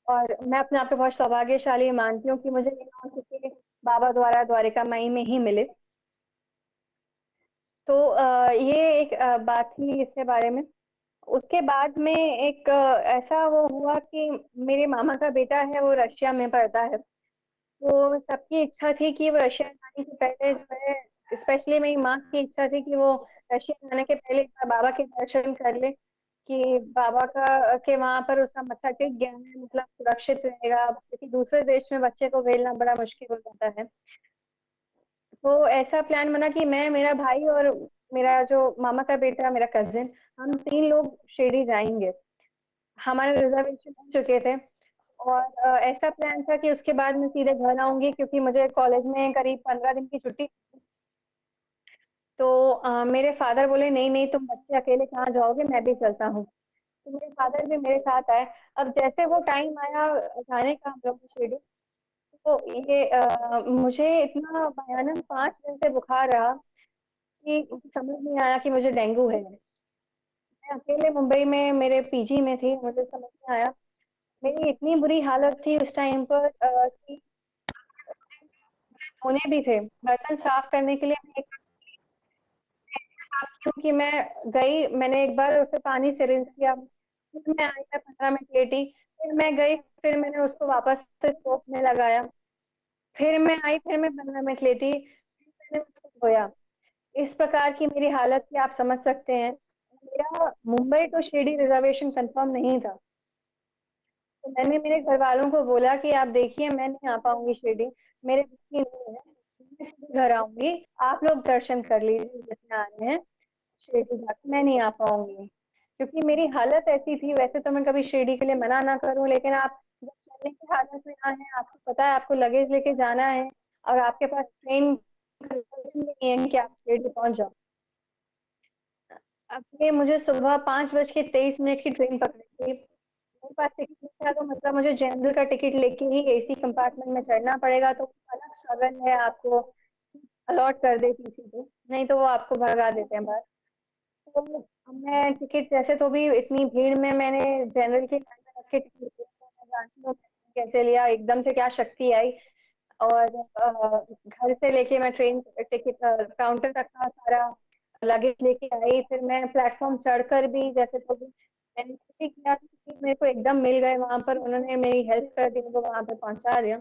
और मैं अपने आप को बहुत सौभाग्यशाली मानती हूँ कि मुझे ये नौसिखिए बाबा द्वारा द्वारिका माई में ही मिले। तो ये एक बात थी इसके बारे में। उसके बाद में एक ऐसा वो हुआ कि मेरे मामा का बेटा है, वो रशिया में पढ़ता है। तो सबकी इच्छा थी कि वो रशिया जाने से पहले जो है, स्पेशली मेरी माँ की इच्छा थी कि वो रशिया जाने के पहले एक बार बाबा के दर्शन कर ले, कि बाबा का के वहां पर उसका मत्था टेक गया है, मतलब सुरक्षित रहेगा, क्योंकि दूसरे देश में बच्चे को भेजना बड़ा मुश्किल हो जाता है। तो ऐसा प्लान बना कि मैं, मेरा भाई और मेरा जो मामा का बेटा, मेरा कजिन, हम 3 लोग शिरडी जाएंगे। हमारे रिजर्वेशन हो चुके थे। और ऐसा प्लान था कि उसके बाद मैं सीधे घर आऊंगी, क्योंकि मुझे कॉलेज में करीब 15 दिन की छुट्टी। तो मेरे फादर बोले नहीं नहीं, तुम बच्चे अकेले कहाँ जाओगे, मैं भी चलता हूँ। तो मेरे फादर भी मेरे साथ आए। अब जैसे वो टाइम आया जाने का हम लोग की शिरडी, तो ये मुझे इतना भयानक 5 दिन से बुखार रहा कि मुझे समझ नहीं आया कि मुझे डेंगू है। मैं अकेले मुंबई में मेरे पीजी में थी, मुझे समझ नहीं आया। मेरी इतनी बुरी हालत थी उस टाइम पर कि होने भी थे, बर्तन साफ करने के लिए मैं एक साफ क्यों कि मैं गई, मैंने एक बार उसे पानी से रिंस किया, फिर मैं आई, मैं 15 मिनट लेटी, फिर मैं गई, फिर मैंने उसको वापस से सोप में लगाया, फिर मैं आई, फिर मैं 15 मिनट लेटी, फिर मैंने उसको धोया। इस प्रकार की मेरी हालत थी, आप समझ सकते हैं। मेरा Mumbai to Shirdi reservation confirm नहीं था। तो मैंने मेरे घर वालों को बोला कि आप देखिए, मैं नहीं आ पाऊंगी शिरडी, मेरे बस की नहीं है, मैं सीधे घर आऊंगी, आप लोग दर्शन कर लीजिए जितने आने हैं शिरडी जाके, मैं नहीं आ पाऊंगी। क्योंकि मेरी हालत ऐसी थी, वैसे तो मैं कभी शिरडी के लिए मना ना करूं, लेकिन आप जब चलने की हालत में ना है, आपको पता है आपको लगेज लेके जाना है, और आपके पास ट्रेन नहीं है कि आप शिरडी पहुंच जाओ। अब ये मुझे सुबह 5:23 की ट्रेन पकड़ी थी, मेरे पास टिकट नहीं था, तो मतलब मुझे जनरल का टिकट लेके ही एसी कंपार्टमेंट में चढ़ना पड़ेगा, तो अलग स्ट्रगल है, आपको सीट अलॉट कर देती सीधे, नहीं तो वो आपको भगा देते हैं बाहर। तो मैं टिकट जैसे तो भी इतनी भीड़ में मैंने जनरल की लाइन में रख के टिकट लिया, तो मैं जानती हूँ कैसे लिया, एकदम से क्या शक्ति आई। और घर से लेके मैं ट्रेन टिकट काउंटर तक का सारा लगेज लेके आई, फिर मैं प्लेटफॉर्म चढ़कर भी जैसे तो भी मैंने भी किया कि मेरे को एकदम मिल गए वहां पर, उन्होंने मेरी हेल्प कर दी, मुझे वहां पे पहुंचा दिया।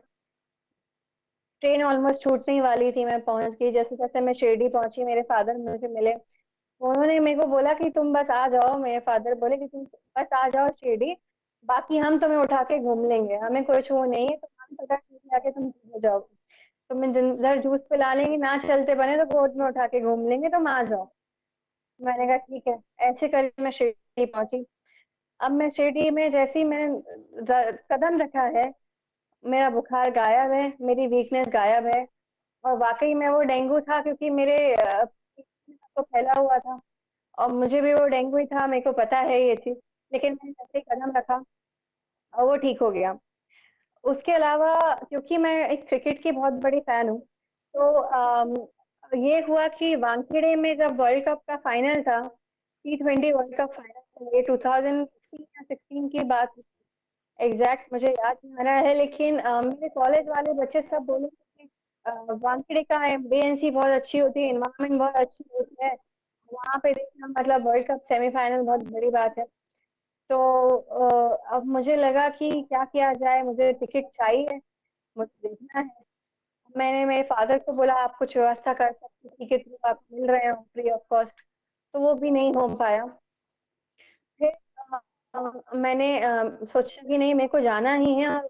ट्रेन ऑलमोस्ट छूटने ही वाली थी, मैं पहुंच गई, जैसे जैसे मैं शिरडी पहुंची मेरे फादर मुझे मिले। उन्होंने मेरे को बोला कि तुम बस आ जाओ, मेरे फादर बोले कि तुम बस आ जाओ शिरडी, बाकी हम तुम्हें उठा के घूम लेंगे, हमें कोई छू नहीं है, तो हम पता नहीं आके तुम हो जाओ, तुम्हें जिंदर जूस पिला लेंगे, ना चलते बने तो गोद में उठा के घूम लेंगे, तुम आ जाओ। मैंने कहा ठीक है। ऐसे करके मैं शिरडी पहुंची। अब मैं शिरडी में जैसे ही मैंने कदम रखा है, मेरा बुखार गायब है, मेरी वीकनेस गायब है। और वाकई में वो डेंगू था, क्योंकि मेरे सबको फैला हुआ था, और मुझे भी वो डेंगू ही था, मेरे को पता है ये चीज। लेकिन मैंने जैसे ही कदम रखा और वो ठीक हो गया। उसके अलावा क्योंकि मैं एक क्रिकेट की बहुत बड़ी फैन हूँ, तो ये हुआ कि वानखेड़े में जब वर्ल्ड कप का फाइनल था, T20 वर्ल्ड कप फाइनल, ये 2015 या 16 की बात, एग्जैक्ट मुझे याद नहीं आ रहा है, लेकिन मेरे कॉलेज वाले बच्चे सब बोले कि वानखेड़े का एमबीएनसी बहुत अच्छी होती है, इन्वायरमेंट बहुत अच्छी होती है, वहां पे देखना मतलब वर्ल्ड कप सेमीफाइनल बहुत बड़ी बात है। तो अब मुझे लगा कि क्या किया जाए, मुझे टिकट चाहिए, मुझे देखना है। मैंने मेरे फादर को बोला आप कुछ व्यवस्था कर सकते, किसी के थ्रू आप मिल रहे हो फ्री ऑफ कॉस्ट, तो वो भी नहीं हो पाया। फिर मैंने सोचा कि नहीं, मेरे को जाना ही है। और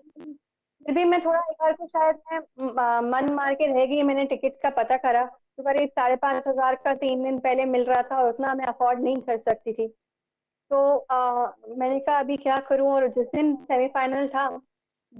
फिर भी मैं थोड़ा एक बार को शायद मैं मन मार के रह गई, मैंने टिकट का पता करा, तो करीब 5,500 का 3 दिन पहले मिल रहा था, और उतना मैं अफोर्ड नहीं कर सकती थी। तो मैंने कहा अभी क्या करूं, और जिस दिन सेमीफाइनल था,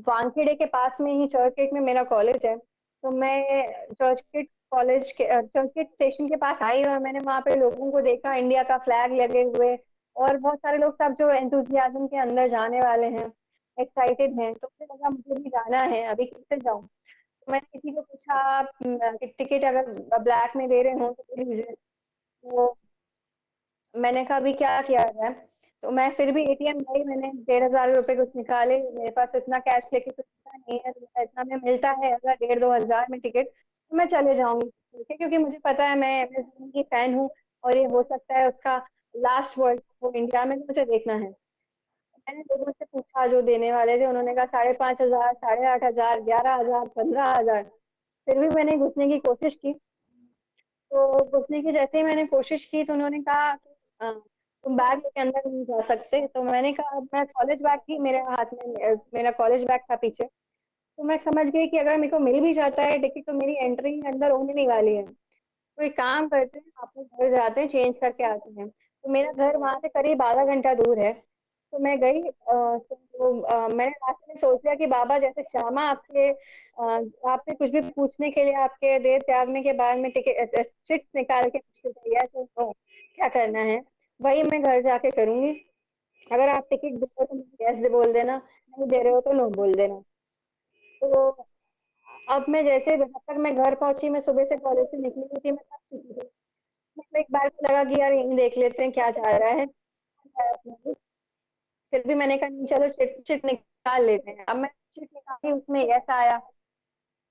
वानखेड़े के पास में ही चर्च गेट में मेरा कॉलेज है, तो मैं चर्च गेट कॉलेज के चर्च गेट स्टेशन के पास आई, और मैंने वहां पे लोगों को देखा इंडिया का फ्लैग लगे हुए, और बहुत सारे लोग सब जो एंथुजियाज्म के अंदर जाने वाले हैं, एक्साइटेड हैं, तो मुझे लगा मुझे भी जाना है, अभी कैसे जाऊं। तो मैंने किसी को पूछा, आप टिकट अगर ब्लैक में दे रहे हो तो दे दीजिए। तो मैंने कहा अभी क्या किया जाए। तो मैं फिर भी एटीएम गई, मैंने 1,500 रुपए कुछ निकाले, मेरे पास इतना कैश लेके कुछ था नहीं है, तो इतना में मिलता है अगर 1,500-2,000 में टिकट, तो मैं चले जाऊंगी, ठीक है, क्योंकि मुझे पता है मैं एम एस धोनी की फैन हूँ, और ये हो सकता है उसका लास्ट वर्ल्ड कप हो इंडिया में, तो मुझे देखना है। मैंने लोगों से पूछा जो देने वाले थे, उन्होंने कहा 5,500, 8,500, 11,000, 15,000। फिर भी मैंने घुसने की कोशिश की। तो घुसने की जैसे ही मैंने कोशिश की, तो उन्होंने कहा कि तुम बैग लेके अंदर नहीं जा सकते। तो मैंने कहा, मैं कॉलेज बैग थी मेरे हाथ में, मेरा कॉलेज बैग था पीछे। तो मैं समझ गई कि अगर मेरे को मिल भी जाता है टिकट, तो मेरी एंट्री अंदर होने नहीं वाली है। तो एक काम करते हैं, अपने घर जाते हैं, चेंज करके आते हैं। तो मेरा घर वहां से करीब आधा घंटा दूर है। तो मैं गई, मैंने रास्ते में सोच लिया कि बाबा, जैसे श्यामा आपके आपसे कुछ भी पूछने के लिए आपके देर त्यागने के बाद में टिकट चिट्स निकाल के पूछते थे, यस तो क्या करना है, वही मैं घर जाके करूंगी। अगर आप टिकट दे रहे हो तो यस बोल देना, नहीं दे रहे हो तो नो बोल देना। तो अब मैं जैसे, जब तक मैं घर पहुंची, मैं सुबह से कॉलेज से निकली हुई थी, मैं थक चुकी थी। तो एक बार को लगा कि यार यहीं देख लेते हैं क्या जा रहा है। फिर भी मैंने कहा नहीं, चलो चिट चिट निकाल लेते हैं। अब मैं चिट निकाली, उसमें ऐसा आया।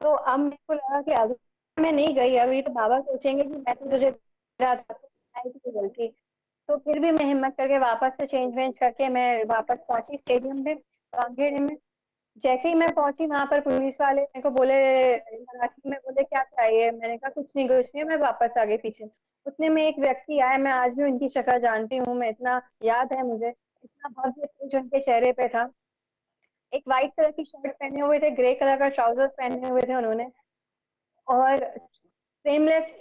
तो अब मेरे को लगा कि अगर मैं नहीं गई अभी, तो बाबा सोचेंगे कि मैं तो तुझे दे रहा था, तो आई थी गलती। तो फिर भी मैं हिम्मत करके वापस से चेंज वेंज करके मैं वापस पहुंची स्टेडियम पे, वानखेड़े में। जैसे ही मैं पहुंची, वहां पर पुलिस वाले मेरे को बोले, मराठी में बोले, क्या चाहिए। मैंने कहा कुछ नहीं, मैं वापस आ गई पीछे। उतने में एक व्यक्ति आया, मैं आज भी उनकी शक्ल जानती हूँ, मैं इतना याद है मुझे, इतना भव्य तेज उनके चेहरे पे था। एक व्हाइट कलर की शर्ट पहने हुए थे, ग्रे कलर का ट्राउजर्स पहने हुए थे उन्होंने, और फ्रेमलेस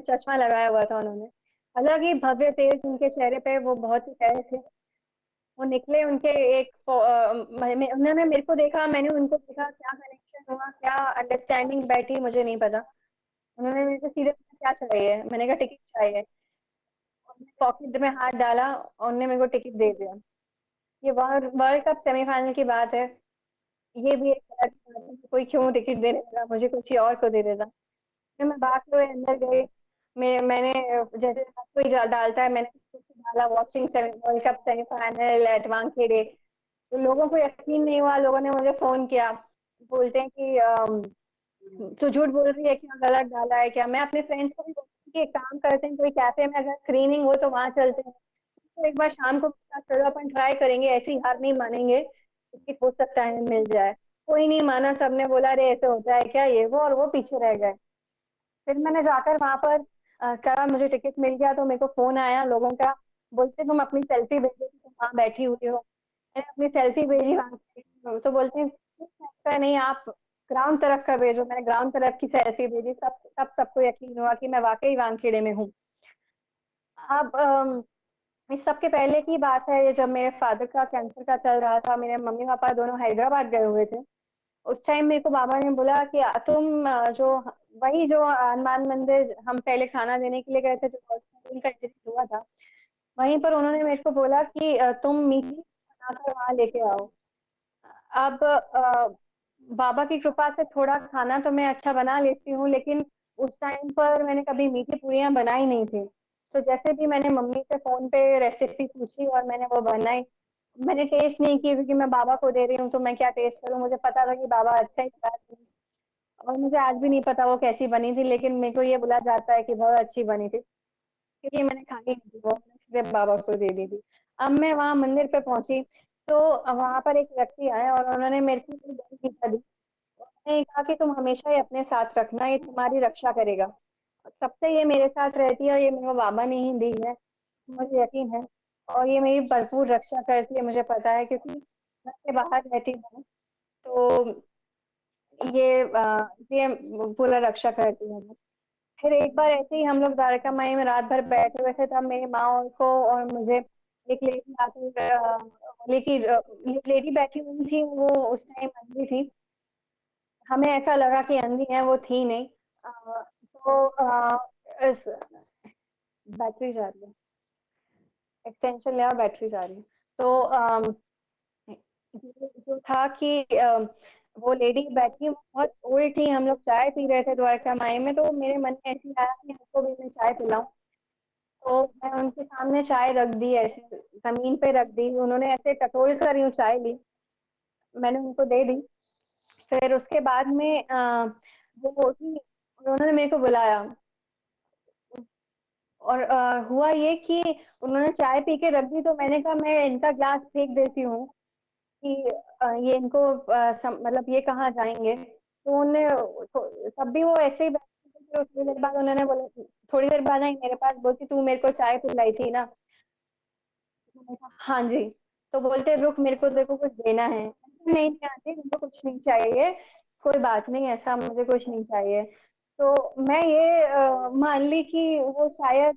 चश्मा लगाया हुआ था उन्होंने। अलग ही भव्य तेज उनके चेहरे पे, वो बहुत ही प्यारे थे। वो निकले, उनके उन्होंने मेरे को देखा, मैंने उनको देखा, क्या कनेक्शन हुआ, क्या अंडरस्टैंडिंग बैठी, मुझे नहीं पता। उन्होंने मेरे से सीधे पूछा क्या चाहिए, मैंने कहा टिकट चाहिए। उन्होंने पॉकेट में हाथ डाला और उन्होंने मेरे को टिकट दे दिया। ये वर्ल्ड वर्ल्ड कप सेमीफाइनल की बात है। ये भी एक अलग बात है कि कोई क्यों टिकट देने लगा, मुझे कुछ और को दे देता। फिर मैं बात हुए अंदर गई। मैंने जैसे हर कोई डालता है, मैंने कुछ डाला, watching world cup semifinal at Wankhede. तो लोगों को यकीन नहीं हुआ, लोगों ने मुझे फोन किया, बोलते हैं कि तू झूठ बोल रही है क्या, गलत डाला है क्या। मैं अपने फ्रेंड्स को भी बोलती हूँ कि एक काम करते हैं, कोई कैफे में अगर स्क्रीनिंग हो तो वहां चलते हैं। तो एक बार शाम को पता, चलो अपन ट्राई करेंगे, ऐसी हार नहीं मानेंगे, क्योंकि हो सकता है मिल जाए। कोई नहीं माना, सबने बोला अरे ऐसे होता है क्या, ये वो, और वो पीछे रह गए। फिर मैंने जाकर वहां पर कहा मुझे टिकट मिल गया, तो मेरे को फोन आया लोगों का, बोलते तुम अपनी सेल्फी भेजो कि तुम वहां बैठी हुई हो। मैंने अपनी सेल्फी भेजी वहां की, तो बोलते हैं "इस साइड का नहीं, आप ग्राउंड तरफ का भेजो"। मैंने ग्राउंड तरफ की सेल्फी भेजी, सब तब सबको यकीन हुआ कि मैं वाकई वानखेड़े में हूँ। अब इस सब के पहले की बात है, ये जब मेरे फादर का कैंसर का चल रहा था, मेरे मम्मी पापा दोनों हैदराबाद गए हुए थे। उस टाइम मेरे को बाबा ने बोला कि तुम जो वही जो हनुमान मंदिर हम पहले खाना देने के लिए गए थे, जो हॉस्पिटल का इंसिडेंट हुआ था, वहीं पर उन्होंने मेरे को बोला कि तुम मीठी बनाकर वहां लेके आओ। अब बाबा की कृपा से थोड़ा खाना तो मैं अच्छा बना लेती हूँ, लेकिन उस टाइम पर मैंने कभी मीठी पूरियां बनाई नहीं थी। तो जैसे भी मैंने मम्मी से फोन पे रेसिपी पूछी और मैंने वो बनाई, मैंने टेस्ट नहीं की, क्योंकि मैं बाबा को दे रही हूँ तो मैं क्या टेस्ट करूँ, मुझे पता था कि बाबा अच्छा ही बना रहे हैं। और मुझे आज भी नहीं पता वो कैसी बनी थी, लेकिन मेरे को ये बोला जाता है कि बहुत अच्छी बनी थी, क्योंकि मैंने खाई नहीं थी वो, मैंने सीधे बाबा को दे दी थी। अब मैं वहां मंदिर पे पहुंची, तो वहां पर एक व्यक्ति आए और उन्होंने मेरे को एक गन दिखा दी। उन्होंने कहा कि तुम हमेशा ये अपने साथ रखना, ये तुम्हारी रक्षा करेगा। तब से ये मेरे साथ रहती है, और ये मेरे को बाबा ने ही दी है, मुझे यकीन है। और ये मेरी भरपूर रक्षा करती है, मुझे पता है, क्योंकि घर से बाहर रहती हूँ। तो ये ये पूरा रक्षा करती है। फिर एक बार ऐसे ही हम लोग द्वारका माई में रात भर बैठे हुए थे, तब मेरी माँ को और मुझे एक लेडी आती, लेकिन एक लेडी बैठी हुई थी, वो उस टाइम अंधी थी। हमें ऐसा लगा कि अंधी है, वो थी नहीं। तो इस बैटरी जा रही है, एक्सटेंशन लिया, बैटरी जा रही है। तो ये जो था कि वो लेडी बैठी, वो बहुत ओल्ड थी, हम लोग चाय पी रहे थे द्वारका माई में, तो मेरे मन में ऐसे ही आया कि हमको भी मैं चाय पिलाऊं। तो मैं उनके सामने चाय रख दी ऐसे, जमीन पे रख दी, उन्होंने ऐसे टटोल कर यूं चाय ली, मैंने उनको दे दी। फिर उसके बाद में वो होगी, उन्होंने मेरे को बुलाया, और हुआ ये कि उन्होंने चाय पी के रख दी, तो मैंने कहा मैं इनका ग्लास फेंक देती हूँ कि ये इनको मतलब ये कहाँ जाएंगे, तो उन्हें तब भी वो ऐसे ही बैठे थे। फिर थोड़ी देर बाद उन्होंने बोला, थोड़ी देर बाद आई मेरे पास, बोलती तू मेरे को चाय पिलाई थी ना। मैंने कहा, हाँ जी। तो बोलते रुक, मेरे को तेरे को कुछ देना है। मैंने कहा, नहीं नहीं आंटी, मुझे कुछ नहीं चाहिए, कोई बात नहीं, ऐसा मुझे कुछ नहीं चाहिए। तो मैं ये मान ली कि वो शायद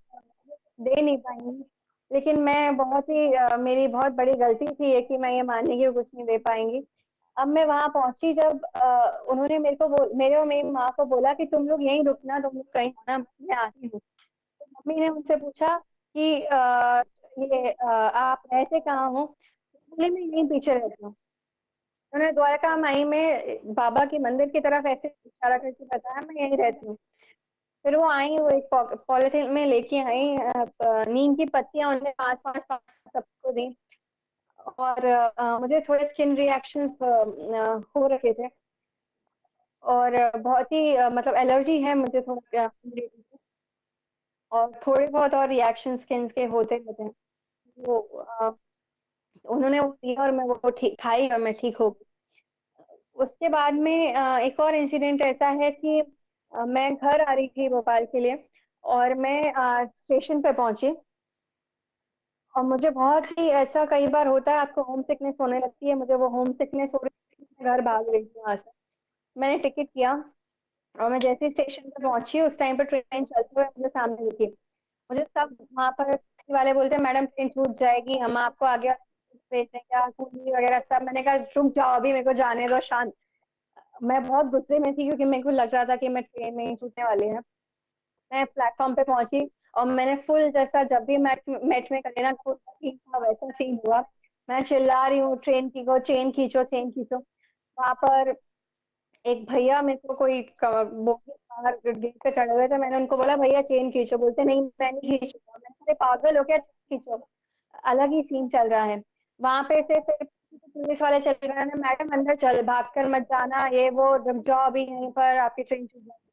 दे नहीं पाएंगी, लेकिन मैं बहुत ही मेरी बहुत बड़ी गलती थी ये कि मैं ये मानी कि वो कुछ नहीं दे पाएंगी। अब मैं वहां पहुंची जब उन्होंने मेरे और मेरी माँ को बोला कि तुम लोग यहीं रुकना, तुम लोग कहीं आना, मैं आती हूँ। तो मम्मी ने उनसे पूछा कि ये आप रहते कहाँ हो? बोले मैं यहीं पीछे रहती हूँ। उन्होंने द्वारका माई में बाबा के मंदिर की तरफ ऐसे इशारा करके बताया, मैं यहीं रहती हूँ। फिर वो आई, वो एक पॉलिथीन में लेके आई, नीम की पत्तियां, उन्होंने पांच पांच पांच सबको दी। और मुझे थोड़े स्किन रिएक्शन हो रखे थे, और बहुत ही मतलब एलर्जी है मुझे थोड़ा humidity से, और थोड़े बहुत और रिएक्शन स्किन के होते रहते हैं। वो उन्होंने वो दिया, और मैं वो ठीक खाई, और मैं ठीक हो गई। उसके बाद में एक और इंसिडेंट ऐसा है कि मैं घर आ रही थी भोपाल के लिए, और मैं स्टेशन पे पहुंची, और मुझे बहुत ही ऐसा कई बार होता है, आपको होम सिकनेस होने लगती है, मुझे वो होम सिकनेस हो रही थी, मैं घर भाग रही थी वहां से। मैंने टिकट किया, और मैं जैसे ही स्टेशन पे पहुंची, उस टाइम पर ट्रेन चलते हुए मुझे सामने दिखी। मुझे सब वहां पर टैक्सी वाले बोलते हैं मैडम ट्रेन छूट जाएगी, हम आपको आगे भेज देंगे, कुली वगैरह सब। मैंने कहा रुक जाओ, अभी मेरे को जाने दो, शांत। मैं बहुत गुस्से में थी, क्योंकि मेरे को लग रहा था कि मैं ट्रेन में ही छूटने वाली है। मैं प्लेटफॉर्म पे पहुंची, और मैंने फुल, जैसा जब भी मैट मैट में करे ना फुल सीन था, वैसा सीन हुआ। मैं चिल्ला रही हूँ ट्रेन की को, चेन खींचो चेन खींचो। वहां पर एक भैया मेरे को कोई बोगी बाहर गेट पे खड़े हुए थे, मैंने उनको बोला भैया चेन खींचो, बोलते नहीं मैं नहीं खींचूंगा। मैंने कहा, "अरे पागल हो क्या, चेन खींचो"। अलग ही सीन चल रहा है वहां पे। से फिर पुलिस वाले चले गए ना, मैडम अंदर चल, भाग कर मत जाना, ये वो, रुक जाओ अभी यहीं पर, आपकी ट्रेन छूट जाएगी।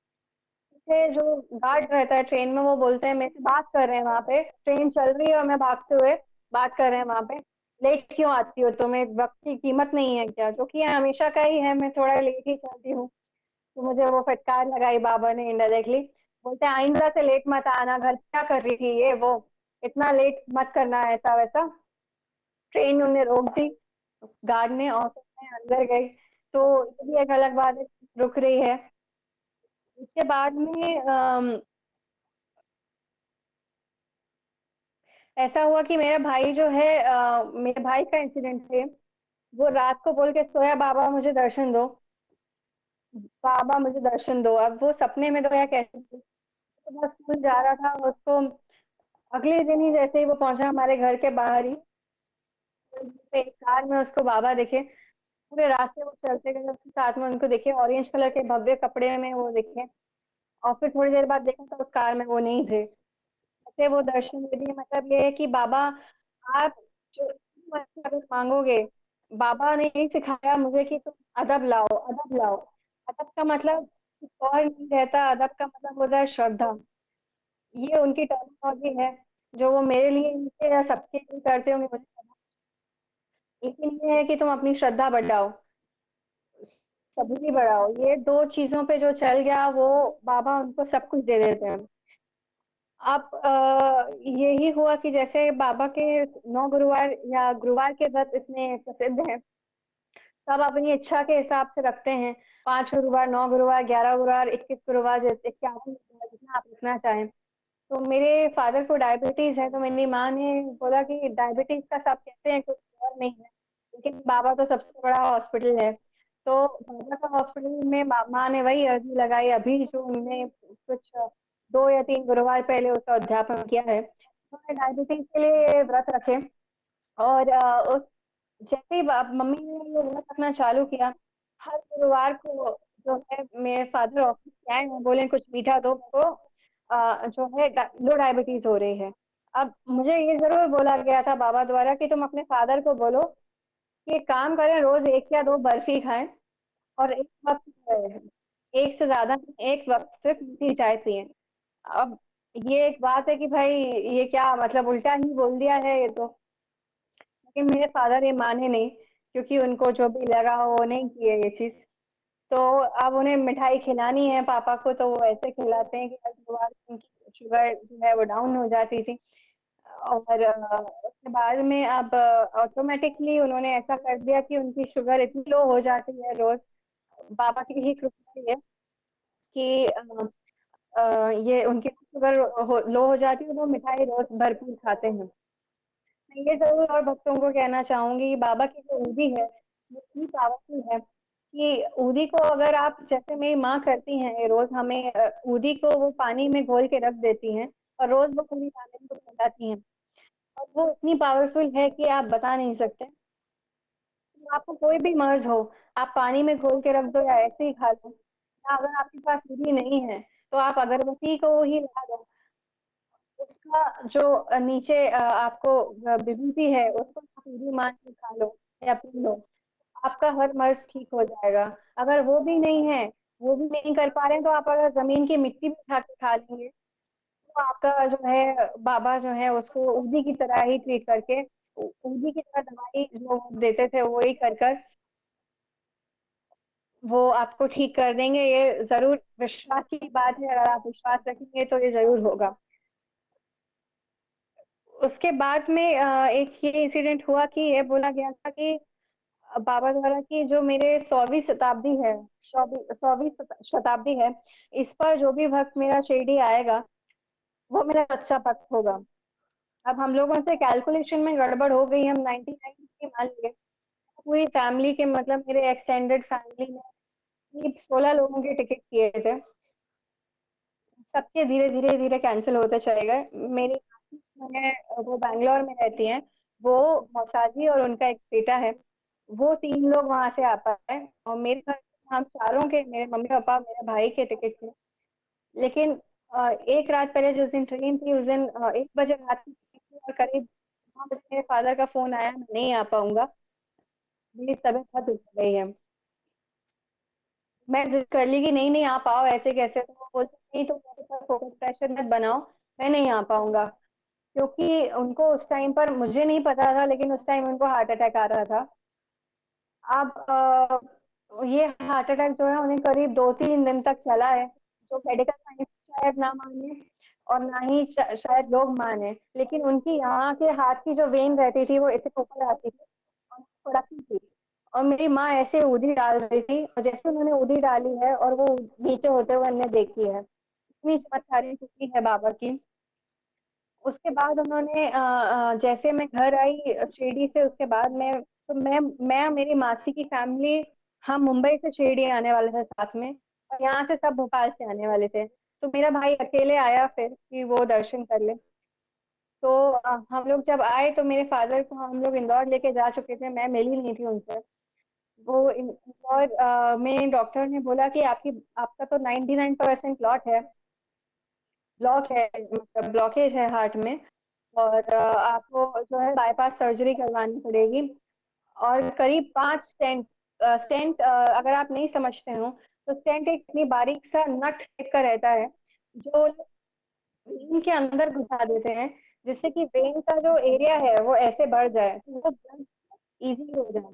पीछे जो गार्ड रहता है ट्रेन में, वो बोलते हैं मेरे से बात कर रहे हैं, वहां पे ट्रेन चल रही है और मैं भागते हुए बात कर रहे हैं वहां पे, लेट क्यों आती हो, तुम्हें वक्त की कीमत नहीं है क्या? जो कि हमेशा का ही है, मैं थोड़ा लेट ही चलती हूँ। तो मुझे वो फटकार लगाई बाबा ने इनडायरेक्टली। बोलते हैं आइंदा से लेट मत आना, घर क्या कर रही थी ये वो, इतना लेट मत करना, ऐसा वैसा। ट्रेन उन्हें रोक दी गार्ड ने, और फिर मैं अंदर गई। तो ये भी एक अलग बात है, रुक रही है। उसके बाद में ऐसा हुआ कि मेरा भाई जो है, मेरे भाई का इंसिडेंट है। वो रात को बोल के सोया, बाबा मुझे दर्शन दो, बाबा मुझे दर्शन दो। अब वो सपने में तो या कैसे, सुबह स्कूल जा रहा था उसको, अगले दिन ही जैसे ही वो पहुंचा हमारे घर के बाहर ही, एक कार में उसको बाबा दिखे। पूरे रास्ते वो चलते गए, उसके साथ में उनको देखे, ऑरेंज कलर के भव्य कपड़े में वो दिखे। और फिर थोड़ी देर बाद देखा तो उस कार में वो नहीं थे। ऐसे वो दर्शन दे दिए। मतलब ये है कि बाबा, आप जो अगर मांगोगे, बाबा ने यही सिखाया मुझे कि तुम अदब लाओ, अदब लाओ। अदब का मतलब कुछ और नहीं रहता, अदब का मतलब होता है श्रद्धा। ये उनकी टर्मिनोलॉजी है, जो वो मेरे लिए नीचे या सबके लिए करते होंगे मुझे पता नहीं। लेकिन ये है कि तुम अपनी श्रद्धा बढ़ाओ, सबूरी बढ़ाओ। ये दो चीजों पे जो चल गया, वो बाबा उनको सब कुछ दे देते हैं। अब यही हुआ कि जैसे बाबा के 9 गुरुवार या गुरुवार के व्रत इतने प्रसिद्ध हैं, सब अपनी इच्छा के हिसाब से रखते हैं। 5 गुरुवार, 9 गुरुवार, 11 गुरुवार, 21 गुरुवार, 51 गुरुवार, जितना आप रखना चाहें। तो मेरे फादर को डायबिटीज है, तो मेरी माँ ने बोला कि डायबिटीज का सब कहते हैं, कुछ और नहीं है, लेकिन बाबा तो सबसे बड़ा हॉस्पिटल है। तो बाबा का हॉस्पिटल में माँ ने वही अर्जी लगाई, अभी जो उन्होंने कुछ 2 या 3 गुरुवार पहले उसका उद्यापन किया है, उन्होंने डायबिटीज के लिए व्रत रखे। और उस जैसे ही मम्मी ने ये व्रत रखना चालू किया, हर गुरुवार को जो है मेरे फादर ऑफिस से आए, वो बोले कुछ मीठा दो मेरे को, जो है लो डायबिटीज हो रही है। अब मुझे ये ज़रूर बोला गया था बाबा द्वारा कि तुम अपने फादर को बोलो कि एक काम करें, रोज़ 1 या 2 बर्फी खाएँ और एक वक़्त एक से ज़्यादा नहीं, एक वक़्त सिर्फ़ मीठी चाय पिएँ। अब ये एक बात है कि भाई ये क्या मतलब उल्टा ही बोल दिया है ये तो। लेकिन मेरे फादर ये माने नहीं, क्योंकि उनको जो भी लगा वो नहीं किए ये चीज़। तो अब उन्हें मिठाई खिलानी है पापा को, तो वो ऐसे खिलाते हैं कि हर बार उनकी शुगर जो है वो डाउन हो जाती थी। और उसके बाद में अब ऑटोमेटिकली उन्होंने ऐसा कर दिया कि उनकी शुगर इतनी लो हो जाती है रोज। बाबा की ही कृपा है कि ये उनकी शुगर लो हो जाती है, वो मिठाई रोज भरपूर खाते हैं। मैं ये जरूर और भक्तों को कहना चाहूंगी कि बाबा की जो ऊदी है वो इतनी पावरफुल है कि ऊदी को अगर आप, जैसे मेरी माँ करती हैं, ये रोज हमें ऊदी को वो पानी में घोल के रख देती हैं और रोज वो पूरी फैमिली को खिलाती हैं। और वो इतनी पावरफुल है कि आप बता नहीं सकते। तो आपको कोई भी मर्ज हो, आप पानी में घोल के रख दो या ऐसे ही खा लो, या अगर आपके पास ऊदी नहीं है तो आप अगरबत्ती को ही लगा दो, उसका जो नीचे आपको विभूति है उसको आप पूरी मान के खा लो या पी लो, आपका हर मर्ज ठीक हो जाएगा। अगर वो भी नहीं है, वो भी नहीं कर पा रहे हैं, तो आप अगर जमीन की मिट्टी भी उठा के खा लेंगे तो आपका जो है बाबा जो है उसको ऊदी की तरह ही ट्रीट करके, ऊदी की तरह दवाई जो देते थे वो ही कर कर वो आपको ठीक कर देंगे। ये जरूर विश्वास की बात है, अगर आप विश्वास रखेंगे तो ये जरूर होगा। उसके बाद में एक ये इंसिडेंट हुआ कि ये बोला गया था कि बाबा द्वारा की जो मेरे 100वीं शताब्दी है, 100वीं शताब्दी है, इस पर जो भी भक्त मेरा शिरडी आएगा वो मेरा सच्चा भक्त होगा। अब हम लोगों से कैलकुलेशन में गड़बड़ हो गई, हम 99 की मान लिए। पूरी फैमिली के मतलब मेरे एक्सटेंडेड फैमिली में करीब 16 लोगों के टिकट किए थे, सबके धीरे धीरे धीरे कैंसिल होते चले गए। मेरी मासी जो है वो बैंगलोर में रहती हैं, वो मौसाजी और उनका एक बेटा है, वो 3 लोग वहां से आ पाए। और मेरे घर से हम चारों के, मेरे मम्मी पापा मेरे भाई के टिकट थे। लेकिन एक रात पहले जिस दिन ट्रेन थी उस दिन 1 बजे रात की ट्रेन थी और करीब 9 बजे मेरे फादर का फोन आया, मैं नहीं आ पाऊंगा, मेरी तबीयत बहुत बिगड़ गई है। मैं जिद कर ली कि नहीं नहीं आ पाओ, ऐसे कैसे, तो वो बोलते नहीं तो मेरे पर फोकस प्रेशर मत बनाओ, मैं नहीं आ पाऊंगा। क्योंकि उनको उस टाइम पर, मुझे नहीं पता था लेकिन उस टाइम उनको हार्ट अटैक आ रहा था। अब ये हार्ट अटैक जो है उन्हें करीब 2-3 दिन तक चला है, जो मेडिकल साइंस शायद ना माने और ना ही शायद लोग माने, लेकिन उनकी यहाँ के हाथ की जो वेन रहती थी वो इतने ऊपर आती थी और फड़कती थी। और मेरी माँ ऐसे उधी डाल रही थी और जैसे उन्होंने उधी डाली है और वो नीचे होते हुए हमने देखी है। इतनी चमत्कारी स्थिति है बाबा की। उसके बाद उन्होंने जैसे मैं घर आई शिरडी से, उसके बाद मैं मेरी मासी की फैमिली, हम मुंबई से शिरडी आने वाले थे साथ में, और यहाँ से सब भोपाल से आने वाले थे। तो मेरा भाई अकेले आया फिर कि वो दर्शन कर ले। तो हम लोग जब आए तो मेरे फादर को हम लोग इंदौर लेके जा चुके थे, मैं मिली नहीं थी उनसे। वो इंदौर में डॉक्टर ने बोला कि आपकी, आपका तो 99% ब्लॉक है, ब्लॉक है, मतलब ब्लॉकेज है हार्ट में, और आपको जो है बाईपास सर्जरी करवानी पड़ेगी। और करीब 5 स्टेंट, स्टेंट अगर आप नहीं समझते हो तो स्टेंट एक इतनी बारीक सा नट टाइप का रहता है जो वेन के अंदर घुसा देते हैं, जिससे कि वेन का जो एरिया है वो ऐसे बढ़ जाए तो वो ब्लड इजी हो जाए।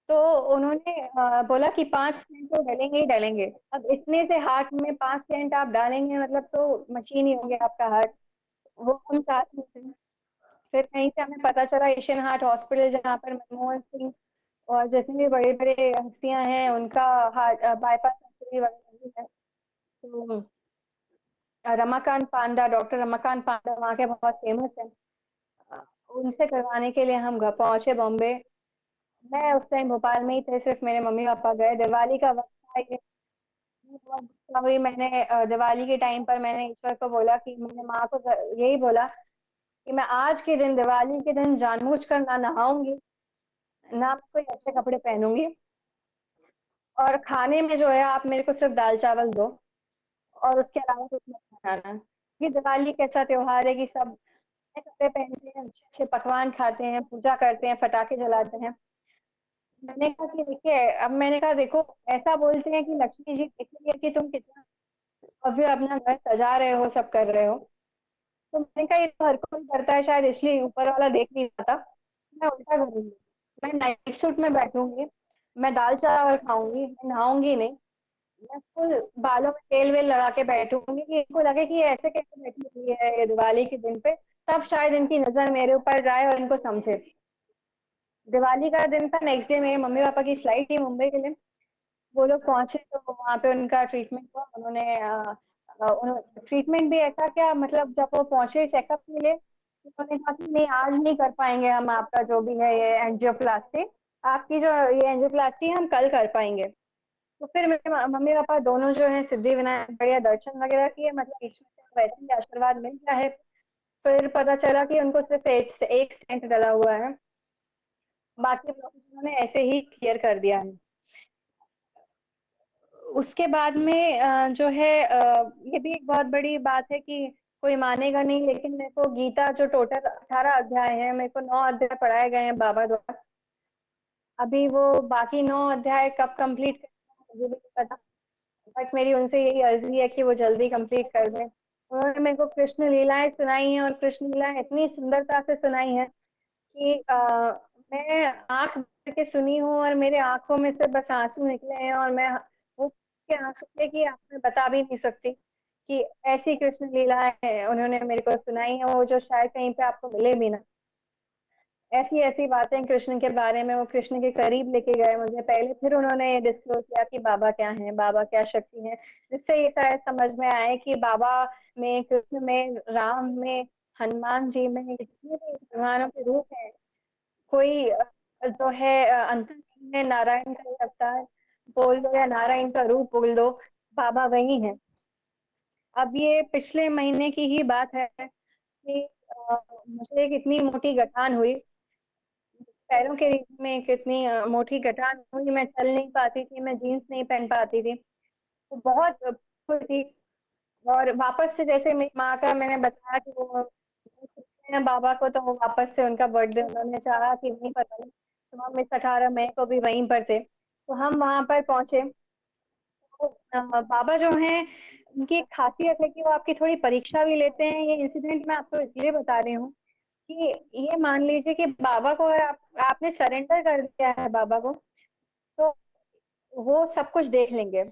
तो उन्होंने बोला कि 5 स्टेंट तो डलेंगे ही डलेंगे। अब इतने से हार्ट में 5 स्टेंट आप डालेंगे मतलब तो मशीन ही होंगे आपका हार्ट। वो हम चाहते थे। फिर कहीं से हमें पता चला एशियन हार्ट हॉस्पिटल, जहाँ पर मनमोहन सिंह और जितने भी बड़े बड़े हस्तियां हैं उनका हार्ट बाईपास सर्जरी वगैरह भी है। तो रमाकांत पांडा, डॉक्टर रमाकांत पांडा वहाँ के बहुत फेमस है। अ, उनसे करवाने के लिए हम घर पहुंचे बॉम्बे। मैं उस टाइम भोपाल में ही थे, सिर्फ मेरे मम्मी पापा गए। दिवाली का वक्त था ये, बहुत गुस्सा हुई मैंने। दिवाली के टाइम पर मैंने ईश्वर को बोला कि, मैंने माँ को यही बोला कि मैं आज के दिन, दिवाली के दिन, जानबूझकर ना नहाऊंगी, ना कोई अच्छे कपड़े पहनूंगी, और खाने में जो है आप मेरे को सिर्फ दाल चावल दो और उसके अलावा कुछ मत बनाना। ये दिवाली कैसा त्योहार है कि सब नए कपड़े पहनते हैं, अच्छे अच्छे पकवान खाते हैं, पूजा करते हैं, पटाखे जलाते हैं। मैंने कहा कि देखिए, अब मैंने कहा देखो, ऐसा बोलते हैं कि लक्ष्मी जी देख रही है कि तुम कितना भव्य अपना घर सजा रहे हो, सब कर रहे हो। तो मैंने कहा ये तो हर कोई करता है, शायद इसलिए ऊपर वाला देख नहीं पाता। मैं उल्टा करूंगी, मैं नाइट सूट में बैठूंगी, मैं दाल चावल खाऊंगी, मैं नहाऊंगी नहीं, मैं फुल बालों में तेल वेल लगा के बैठूंगी कि इनको लगे कि ये ऐसे कैसे बैठी हुई है ये दिवाली के दिन पे। तब शायद इनकी नजर मेरे ऊपर जाए और इनको समझे। दिवाली का दिन था, नेक्स्ट डे मेरे मम्मी पापा की फ्लाइट थी मुंबई के लिए। वो लोग पहुंचे तो वहां पे उनका ट्रीटमेंट हुआ। ट्रीटमेंट भी ऐसा क्या, मतलब जब वो पहुंचे चेकअप के लिए, उन्होंने कहा कि नहीं आज नहीं कर पाएंगे हम आपका जो भी है ये एंजियोप्लास्टी, आपकी जो ये एंजियोप्लास्टी हम कल कर पाएंगे। तो फिर मेरे मम्मी पापा दोनों जो है सिद्धि विनायक बढ़िया दर्शन वगैरह किए, मतलब ईश्वर से वैसे ही आशीर्वाद मिल गया है। फिर पता चला कि उनको सिर्फ एक स्टेंट डला हुआ है, बाकी ब्लॉकेज उन्होंने ऐसे ही क्लियर कर दिया है। उसके बाद में जो है ये भी एक बहुत बड़ी बात है कि कोई मानेगा नहीं, लेकिन मेरे को गीता जो टोटल 18 अध्याय है, मेरे को 9 अध्याय पढ़ाए गए हैं बाबा द्वारा। अभी वो बाकी 9 अध्याय कब कंप्लीट करना मुझे भी नहीं पता, बट मेरी उनसे यही अर्जी है कि वो जल्दी कंप्लीट कर दें। उन्होंने मेरे को कृष्ण लीलाएं सुनाई हैं, और कृष्ण लीलाएं इतनी सुंदरता से सुनाई है कि मैं आंख भर के सुनी हूँ और मेरे आंखों में से बस आंसू निकले हैं, और मैं वो के आंसू थे कि आपने बता भी नहीं सकती कि ऐसी कृष्ण लीलाएं हैं उन्होंने मेरे को सुनाई है, वो जो शायद कहीं पे आपको मिले भी ना। ऐसी ऐसी बातें कृष्ण के बारे में, वो कृष्ण के करीब लेके गए मुझे पहले, फिर उन्होंने ये डिस्क्लोज किया कि बाबा क्या है, बाबा क्या शक्ति है, जिससे ये शायद समझ में आए कि बाबा में, कृष्ण में, राम में, हनुमान जी में, जितने भी भगवानों के रूप हैं, कोई जो है अंतर नहीं है। नारायण का ही अवतार बोल दो या नारायण का रूप बोल दो, बाबा वही है। अब ये पिछले महीने की ही बात है कि मुझे एक इतनी मोटी गठान हुई, पैरों के रीच में एक इतनी मोटी गठान हुई, मैं चल नहीं पाती थी, मैं जीन्स नहीं पहन पाती थी। तो बहुत खुश थी। और वापस से जैसे मेरी माँ का मैंने बताया कि वो हैं बाबा को, तो वो वापस से उनका बर्थडे उन्होंने चाहा कि वहीं पर करें, तो हम इस 18 मई को भी वहीं पर थे, तो हम वहां पर पहुंचे। तो बाबा जो हैं, उनकी एक खासियत है कि वो आपकी थोड़ी परीक्षा भी लेते हैं। ये इंसिडेंट मैं आपको इसलिए बता रही हूँ कि ये मान लीजिए कि बाबा को अगर आपने सरेंडर कर दिया है बाबा को, तो वो सब कुछ देख लेंगे।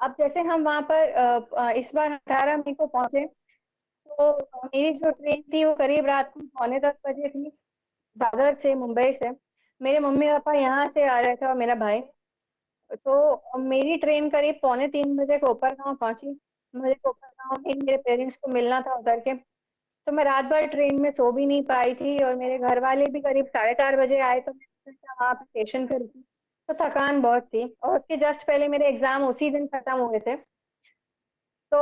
अब जैसे हम वहां पर इस बार 18 मई को पहुंचे, तो मेरी जो ट्रेन थी वो करीब रात को 9:45 बजे थी, दादर से, मुंबई से। मेरे मम्मी पापा यहाँ से आ रहे थे और मेरा भाई। तो मेरी ट्रेन करीब 2:45 बजे को ऊपर गाँव पहुंची। मुझे ऊपर गाँव में मेरे पेरेंट्स को मिलना था उतर के। तो मैं रात भर ट्रेन में सो भी नहीं पाई थी, और मेरे घर वाले भी करीब 4:30 बजे आए, तो मैं वहां पे स्टेशन पे रुकी। तो थकान बहुत थी, और उसके जस्ट पहले मेरे एग्जाम उसी दिन खत्म हुए थे। तो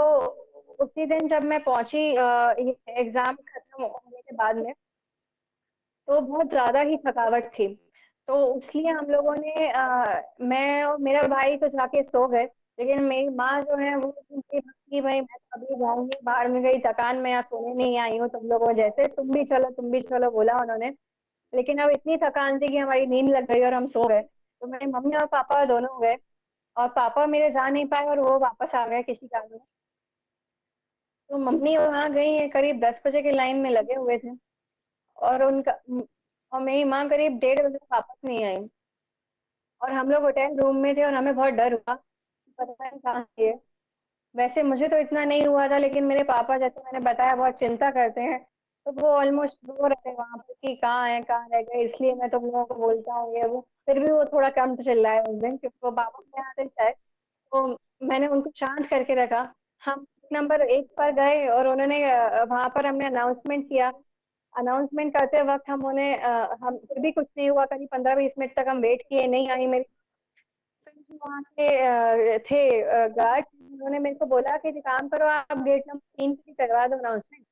उसी दिन जब मैं पहुंची एग्जाम खत्म होने के बाद में, तो बहुत ज्यादा ही थकावट थी। तो इसलिए हम लोगों ने मैं और मेरा भाई तो जाके सो गए, लेकिन मेरी माँ जो है वो कि भाई मैं तो अभी जाऊंगी, बाहर में गई थकान में, यहाँ सोने नहीं आई हूँ तुम लोगों जैसे, तुम भी चलो बोला उन्होंने। लेकिन अब इतनी थकान थी कि हमारी नींद लग गई और हम सो गए। तो मेरी मम्मी और पापा दोनों गए, और पापा मेरे जा नहीं पाए, और वो वापस आ गए किसी कारण। तो मम्मी वहां गई है, करीब 10 बजे के लाइन में लगे हुए थे, और उनका और मेरी माँ करीब 1:30 बजे वापस नहीं आई। और हम लोग होटल रूम में थे, और हमें बहुत डर हुआ कि पता नहीं कहाँ गए। वैसे मुझे तो इतना नहीं हुआ था, लेकिन मेरे पापा, जैसे मैंने बताया, बहुत चिंता करते हैं। तो वो ऑलमोस्ट रो रहे थे वहां पर कि कहाँ है, कहाँ रह गए, इसलिए मैं तुम लोगों को बोलता हूँ ये वो। फिर भी वो थोड़ा कम चिल्लाए उस दिन, क्योंकि वो पापा के यहाँ थे शायद। तो मैंने उनको शांत करके रखा। हम नंबर 1 पर गए, और उन्होंने वहां पर हमने अनाउंसमेंट किया। अनाउंसमेंट करते वक्त हम उन्हें हम फिर भी कुछ नहीं हुआ, करीब 15-20 मिनट तक हम वेट किए, नहीं आई मेरी। फिर जो वहाँ के थे गार्ड, उन्होंने मेरे को बोला कि एक काम करो, आप गेट नंबर 3 पे करवा दो अनाउंसमेंट।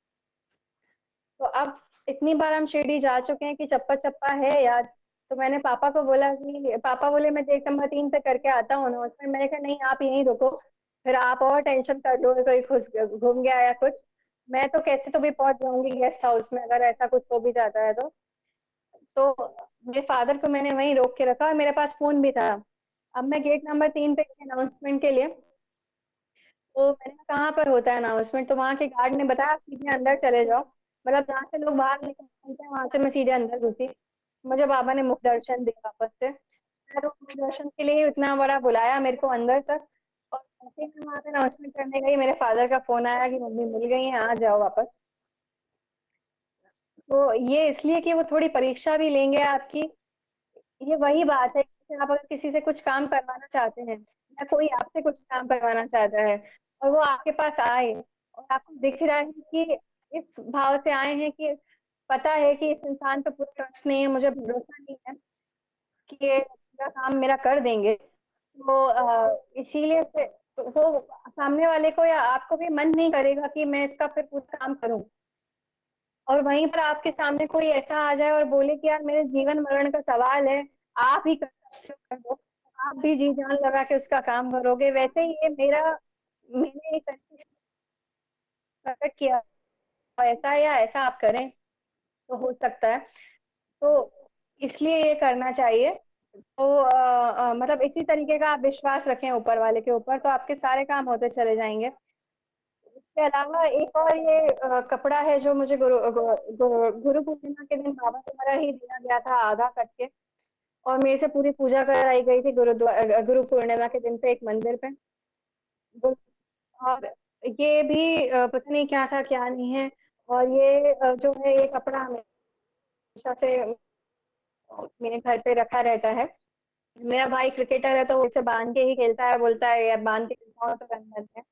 तो अब इतनी बार हम शिरडी जा चुके हैं कि चप्पा चप्पा है याद। तो मैंने पापा को बोला कि पापा बोले मैं गेट नंबर 3 पे करके आता हूँ अनाउंसमेंट। मैंने कहा नहीं, आप यहीं रुको, फिर आप और टेंशन कर लो कोई घुस घूम गया या कुछ। मैं तो कैसे तो भी पहुंच जाऊंगी गेस्ट हाउस में, अगर ऐसा कुछ हो भी जाता है तो मेरे फादर को मैंने वहीं रोक के रखा और मेरे पास फोन भी था। अब मैं गेट नंबर 3 पे गई अनाउंसमेंट के लिए। तो मैंने कहा कहाँ पर होता है अनाउंसमेंट, तो वहां के गार्ड ने बताया "आप सीधे अंदर चले जाओ"। मतलब जहाँ से लोग बाहर निकलते हैं वहां से मैं सीधे अंदर घुसी। मुझे बाबा ने मुख दर्शन दिया वापस से। मैं तो मुख दर्शन के लिए इतना बड़ा बुलाया मेरे को अंदर तक। और जैसे ही मैं वहां पे अनाउंसमेंट करने गई, मेरे फादर का फोन आया कि मम्मी मिल गई है, आ जाओ वापस। तो ये इसलिए कि वो थोड़ी परीक्षा भी लेंगे आपकी। ये वही बात है, जैसे आप अगर किसी से कुछ काम करवाना चाहते हैं या कोई आपसे कुछ काम करवाना चाहता है और वो आपके पास आए और आपको दिख रहा है कि इस भाव से आए हैं कि पता है कि इस इंसान पे पूरा ट्रस्ट नहीं है, मुझे भरोसा नहीं है कि ये पूरा काम मेरा कर देंगे, तो इसीलिए तो वो सामने वाले को या आपको भी मन नहीं करेगा कि मैं इसका फिर पूरा काम करूं। और वहीं पर आपके सामने कोई ऐसा आ जाए और बोले कि यार मेरे जीवन मरण का सवाल है, आप ही कर सकते हो, कर दो। आप भी जी जान लगा के उसका काम करोगे, वैसे ही ये मैंने एक प्रकट किया ऐसा या ऐसा आप करें तो हो सकता है। तो इसलिए ये करना चाहिए। तो मतलब इसी तरीके का आप विश्वास रखें ऊपर वाले के ऊपर, तो आपके सारे काम होते चले जाएंगे। इसके अलावा एक और ये कपड़ा है जो मुझे गुरु पूर्णिमा के दिन बाबा द्वारा ही दिया गया था, आधा करके। और मेरे से पूरी पूजा कराई गई थी गुरु पूर्णिमा के दिन पे एक मंदिर पे। गुरु- और ये भी पता नहीं क्या था क्या नहीं है। और ये जो है ये कपड़ा हमेशा से मेरे घर पे रखा रहता है। मेरा भाई क्रिकेटर है तो वो इसे बांध के ही खेलता है, बोलता है यार बांध के खेलता हूँ तो रन बनते हैं।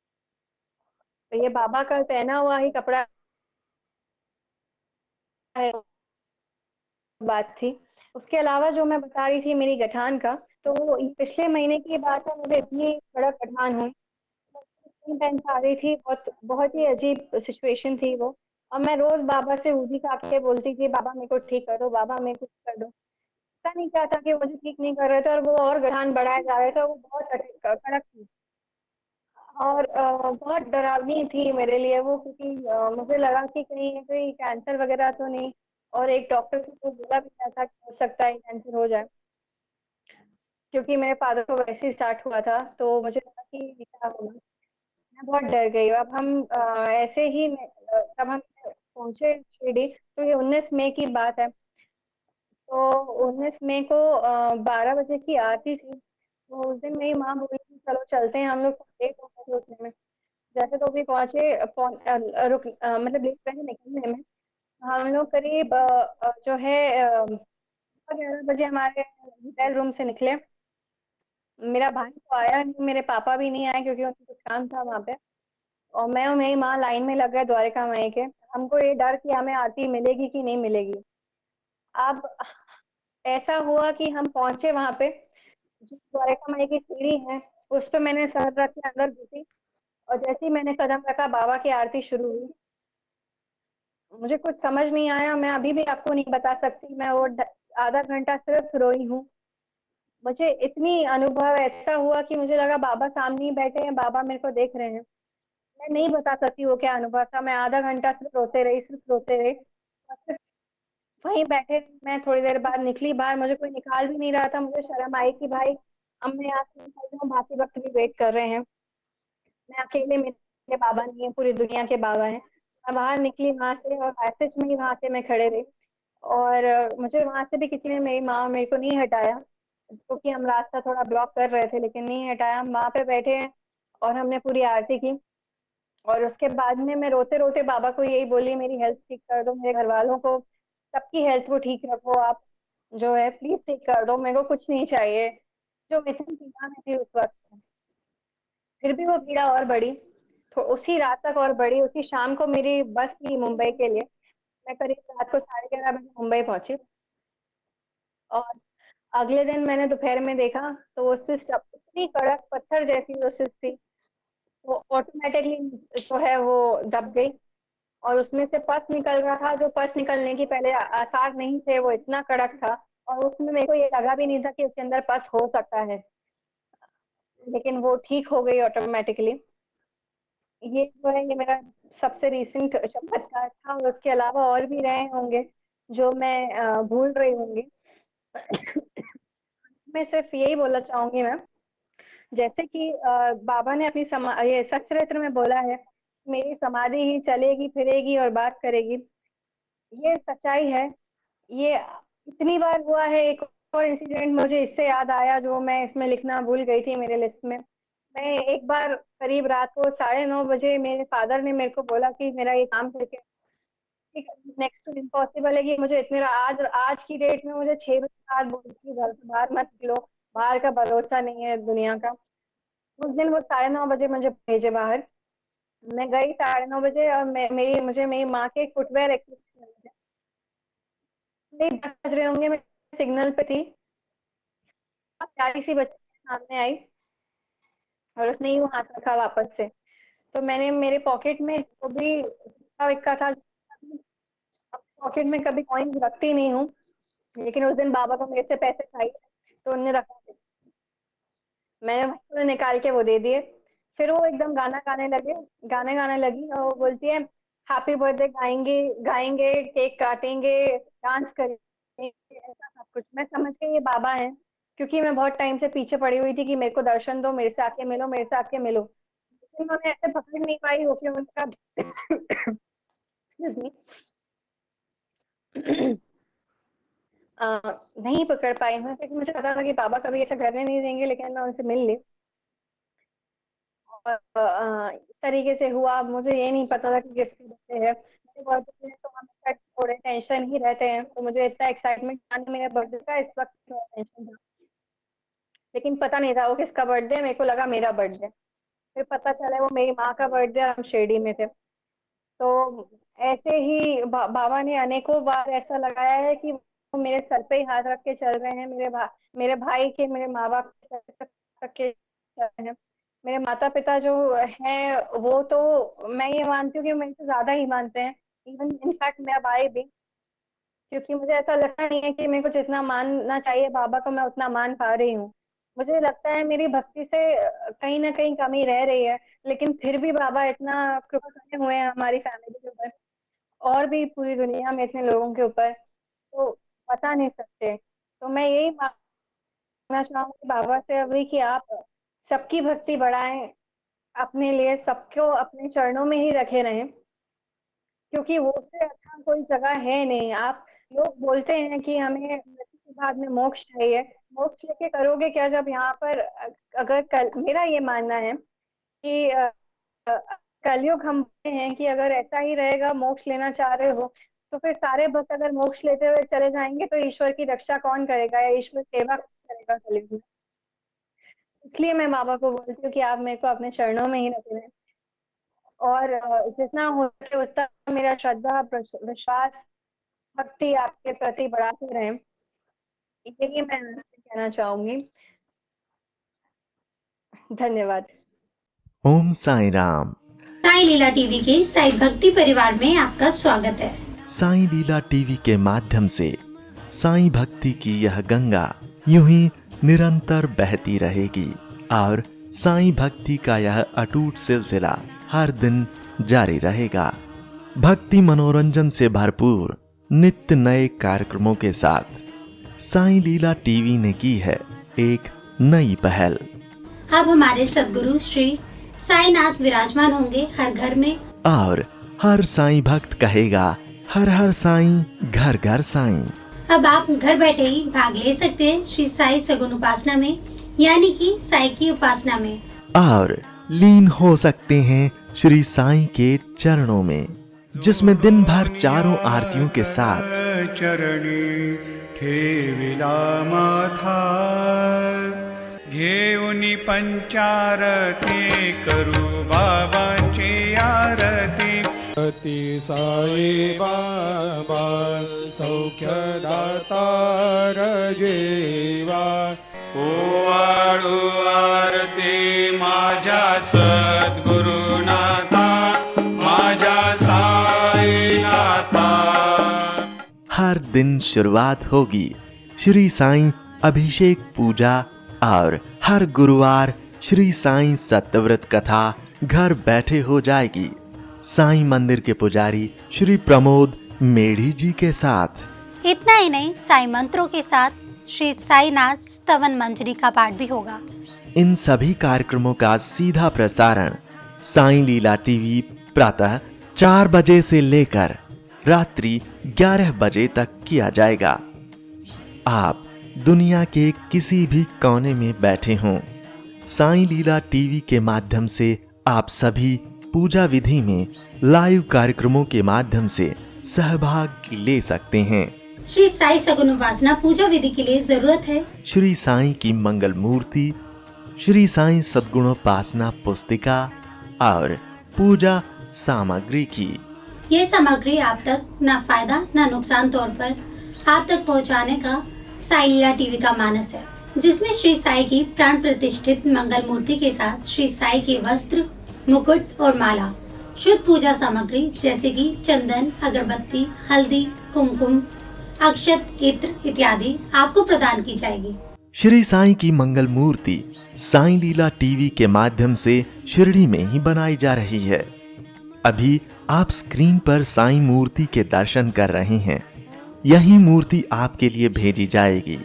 तो ये बाबा का पहना हुआ ही कपड़ा है, बात थी। उसके अलावा जो मैं बता रही थी मेरी गठान का, तो ये पिछले महीने की बात है, मुझे इतनी कड़क गठान हुई। मैं पहन पा रही थी, बहुत बहुत ही अजीब सिचुएशन थी वो। और मैं रोज बाबा से उजी खा के बोलती थी बाबा मेरे को ठीक कर दो, बाबा मेरे को ठीक कर दो। पता नहीं क्या था कि मुझे ठीक नहीं कर रहे थे और वो और गठान बढ़ाए जा रहे थे, वो बहुत कड़क थी। और बहुत डरावनी थी मेरे लिए वो, क्योंकि मुझे लगा कि कहीं कहीं कैंसर वगैरह तो नहीं। और एक डॉक्टर को तो बोला भी गया था कि हो सकता है कैंसर हो जाए, क्योंकि मेरे फादर को वैसे ही स्टार्ट हुआ था, तो मुझे लगा कि ये क्या होगा। मैं बहुत डर गई। अब हम ऐसे ही जब हम पहुंचे शिरडी, तो ये 19 मई की बात है। तो 19 मई को 12 बजे की आरती थी, तो उस दिन मेरी माँ बोली कि चलो चलते हैं हम लोग, लेट हो गए थे उठने में। जैसे तो भी पहुंचे मतलब लेट गए निकलने में। हम लोग करीब जो है 11 बजे हमारे होटल रूम से निकले। मेरा भाई तो आया नहीं, मेरे पापा भी नहीं आए क्योंकि उनको कुछ काम था वहां पे। और मैं और मेरी माँ लाइन में लग गए द्वारिका माई के। हमको ये डर कि हमें आरती मिलेगी कि नहीं मिलेगी। अब ऐसा हुआ कि हम पहुंचे वहां पे, जो द्वारिका माई की सीढ़ी है उस पे मैंने सर रख के अंदर घुसी। और जैसे ही मैंने कदम रखा बाबा की आरती शुरू हुई। मुझे कुछ समझ नहीं आया, मैं अभी भी आपको नहीं बता सकती, मैं वो आधा घंटा सिर्फ रोई हूँ। मुझे इतनी अनुभव ऐसा हुआ कि मुझे लगा बाबा सामने ही बैठे हैं, बाबा मेरे को देख रहे हैं। मैं नहीं बता सकती वो क्या अनुभव था, मैं आधा घंटा सिर्फ रोते रही, सिर्फ रोते रही। और सिर्फ वहीं बैठे रही। मैं थोड़ी देर बाद निकली बाहर, मुझे कोई निकाल भी नहीं रहा था, मुझे शर्म आई कि भाई अब मैं यहाँ से निकल जाऊँ, बाकी वक्त भी वेट कर रहे हैं। मैं अकेले, मेरे बाबा नहीं है, पूरी दुनिया के बाबा हैं। मैं बाहर निकली वहां से और पैसेज में ही वहां से मैं खड़े रही। और मुझे वहां से भी किसी ने, मेरी माँ मेरे को नहीं हटाया, क्योंकि हम रास्ता थोड़ा ब्लॉक कर रहे थे, लेकिन नहीं हटाया, हम वहां पे बैठे हैं। और हमने पूरी आरती की। और उसके बाद में मैं रोते रोते बाबा को यही बोली मेरी हेल्थ ठीक कर दो, मेरे घर वालों को सबकी हेल्थ को ठीक रखो आप, जो है प्लीज ठीक कर दो, मेरे को कुछ नहीं चाहिए। जो इतनी पीड़ा में थी उस वक्त। फिर भी वो पीड़ा और बढ़ी। तो उसी रात तक और बढ़ी, उसी शाम को मेरी बस थी मुंबई के लिए। मैं करीब रात को 11:30 बजे मुंबई पहुंची। और अगले दिन मैंने दोपहर में देखा तो वो सिस्ट इतनी कड़क पत्थर जैसी वो सिस्ट थी, वो ऑटोमेटिकली जो है वो दब गई। और उसमें से पस निकल रहा था, जो पस निकलने की पहले आसार नहीं थे, वो इतना कड़क था। और उसमें मेरे को ये लगा भी नहीं था कि उसके अंदर पस हो सकता है, लेकिन वो ठीक हो गई ऑटोमेटिकली। ये जो है ये मेरा सबसे रीसेंट चमत्कार था, और उसके अलावा और भी रहे होंगे जो मैं भूल रही होंगी। मैं सिर्फ यही बोलना चाहूंगी मैम, जैसे कि बाबा ने अपनी ये सच्चरित्र में बोला है, मेरी समाधि ही चलेगी फिरेगी और बात करेगी। ये सच्चाई है। ये इतनी बार हुआ है। एक और इंसिडेंट मुझे इससे याद आया जो मैं इसमें लिखना भूल गई थी मेरे लिस्ट में। मैं एक बार करीब रात को 9:30 बजे मेरे फादर ने मेरे को बोला कि मेरा ये काम करके, नेक्स्ट टू इम्पॉसिबल है कि मुझे इतने आज आज की डेट में मुझे 6 बजे बाद बोलती है घर से बाहर मत निकलो, बाहर का भरोसा नहीं है दुनिया का। उस दिन वो 9:30 बजे मुझे भेजे बाहर। मैं गई 9:30 बजे, और मेरी मुझे मेरी माँ के फुटवेयर एक्सचेंज करने थे। नहीं 10 बज रहे होंगे, मैं सिग्नल पे थी। अब प्यारी सी बच्ची सामने आई और उसने यूं हाथ रखा वापस से। तो मैंने मेरे पॉकेट में जो भी सिक्का विक्का था, पॉकेट में कभी कॉइन रखती नहीं हूँ, लेकिन उस दिन बाबा को मेरे से पैसे चाहिए तो उन्होंने रखा थे। मैंने भाई को निकाल के वो दे दिए। फिर वो एकदम गाना गाने लगे, गाने गाने लगी, और वो बोलती है हैप्पी बर्थडे गाएंगे, गाएंगे, केक काटेंगे, डांस करेंगे, ऐसा सब कुछ। मैं समझ गई ये बाबा हैं, क्योंकि मैं बहुत टाइम से पीछे पड़ी हुई थी कि मेरे को दर्शन दो, मेरे से आके मिलो, मेरे से आके मिलो। लेकिन मैं ऐसे पकड़ नहीं पाई हो कि उनका एक्सक्यूज मी नहीं पकड़ पाई हूँ, क्योंकि मुझे पता था कि बाबा कभी ऐसा करने नहीं देंगे, लेकिन मैं उनसे मिल ली। और इस तरीके से हुआ। मुझे ये नहीं पता था कि किसके बर्थडे है। मेरे बर्थडे में तो हमेशा थोड़े टेंशन ही रहते हैं, तो मुझे इतना एक्साइटमेंट था नहीं मेरे बर्थडे का, इस वक्त थोड़ा टेंशन था। लेकिन पता नहीं था वो किसका बर्थडे है, मेरे को लगा मेरा बर्थडे। फिर पता चला वो मेरी माँ का बर्थडे, और हम शिरडी में थे। तो ऐसे ही बाबा ने अनेकों बार ऐसा लगाया है कि वो मेरे सर पे ही हाथ रख के चल रहे हैं, मेरे भाई के, मेरे माँ बाप के सर पे रख के चल रहे हैं। मेरे माता पिता जो हैं वो तो मैं ये मानती हूँ कि मेरे से ज्यादा ही मानते हैं। इवन इनफैक्ट मेरा भाई भी, क्योंकि मुझे ऐसा लगता नहीं है कि मेरे को जितना मानना चाहिए बाबा को मैं उतना मान पा रही हूँ। मुझे लगता है मेरी भक्ति से कहीं ना कहीं कमी रह रही है, लेकिन फिर भी बाबा इतना कृपा करे हुए हैं हमारी फैमिली के ऊपर, और भी पूरी दुनिया में इतने लोगों के ऊपर, तो बता नहीं सकते। तो मैं यही मांगना चाहूंगी बाबा से अभी कि आप सबकी भक्ति बढ़ाएं, अपने लिए सबको अपने चरणों में ही रखे रहें, क्योंकि वो से अच्छा कोई जगह है नहीं। आप लोग बोलते हैं कि हमें मृत्यु के बाद में मोक्ष चाहिए। मोक्ष लेके करोगे क्या जब यहाँ पर अगर कल, मेरा ये मानना है कि अ, कलयुग हम बोलते हैं कि अगर ऐसा ही रहेगा, मोक्ष लेना चाह रहे हो, तो फिर सारे भक्त अगर मोक्ष लेते हुए चले जाएंगे तो ईश्वर की रक्षा कौन करेगा, या ईश्वर सेवा कौन करेगा कलयुग में। इसलिए मैं बाबा को बोलती हूँ कि आप मेरे को अपने चरणों में ही रखें, और जितना हो सके उतना मेरा श्रद्धा विश्वास भक्ति आपके प्रति बढ़ाते रहें, यही मैं आपसे कहना चाहूंगी। धन्यवाद। ओम साई राम। साई लीला टीवी के साई भक्ति परिवार में आपका स्वागत है। साई लीला टीवी के माध्यम से साई भक्ति की यह गंगा यूं ही निरंतर बहती रहेगी, और साई भक्ति का यह अटूट सिलसिला हर दिन जारी रहेगा। भक्ति मनोरंजन से भरपूर नित्य नए कार्यक्रमों के साथ साई लीला टीवी ने की है एक नई पहल। अब हमारे सदगुरु श्री साईनाथ विराजमान होंगे हर घर में, और हर साईं भक्त कहेगा हर हर साईं, घर घर साईं। अब आप घर बैठे ही भाग ले सकते हैं श्री साई सगुन उपासना में, यानी कि साई की उपासना में, और लीन हो सकते हैं श्री साईं के चरणों में, जिसमें दिन भर चारों आरतियों के साथ चरणी ठेविला माथा घेऊनी पंचारती करू बाबांची आरती। अति साई बाबा सौख्यदातार जेवा ओवाळू आरती माझ्या सद्गुरुनाथा माझ्या साईनाथा। हर दिन शुरुआत होगी श्री साईं अभिषेक पूजा, और हर गुरुवार श्री साईं सत्यव्रत कथा घर बैठे हो जाएगी साईं मंदिर के पुजारी श्री प्रमोद मेढ़ी जी के साथ। इतना ही नहीं, साईं मंत्रों के साथ श्री साईनाथ स्तवन मंजरी का पाठ भी होगा। इन सभी कार्यक्रमों का सीधा प्रसारण साईं लीला टीवी प्रातः 4 बजे से लेकर रात्रि 11 बजे तक किया जाएगा। आप दुनिया के किसी भी कोने में बैठे हों, साईं लीला टीवी के माध्यम से आप सभी पूजा विधि में लाइव कार्यक्रमों के माध्यम से सहभाग ले सकते हैं। श्री साई सगुन उपासना पूजा विधि के लिए जरूरत है श्री साईं की मंगल मूर्ति, श्री साईं सद्गुणोपासना पुस्तिका और पूजा सामग्री की। ये सामग्री आप तक न फायदा न नुकसान तौर पर आप तक पहुंचाने का साई लीला टीवी का मानस है, जिसमें श्री साई की प्राण प्रतिष्ठित मंगल मूर्ति के साथ श्री साई के वस्त्र, मुकुट और माला, शुद्ध पूजा सामग्री जैसे कि चंदन, अगरबत्ती, हल्दी, कुमकुम, अक्षत, इत्र इत्यादि आपको प्रदान की जाएगी। श्री साईं की मंगल मूर्ति साईं लीला टीवी के माध्यम से शिरडी में ही बनाई जा रही है। अभी आप स्क्रीन पर साईं मूर्ति के दर्शन कर रहे हैं। यही मूर्ति आपके लिए भेजी जाएगी।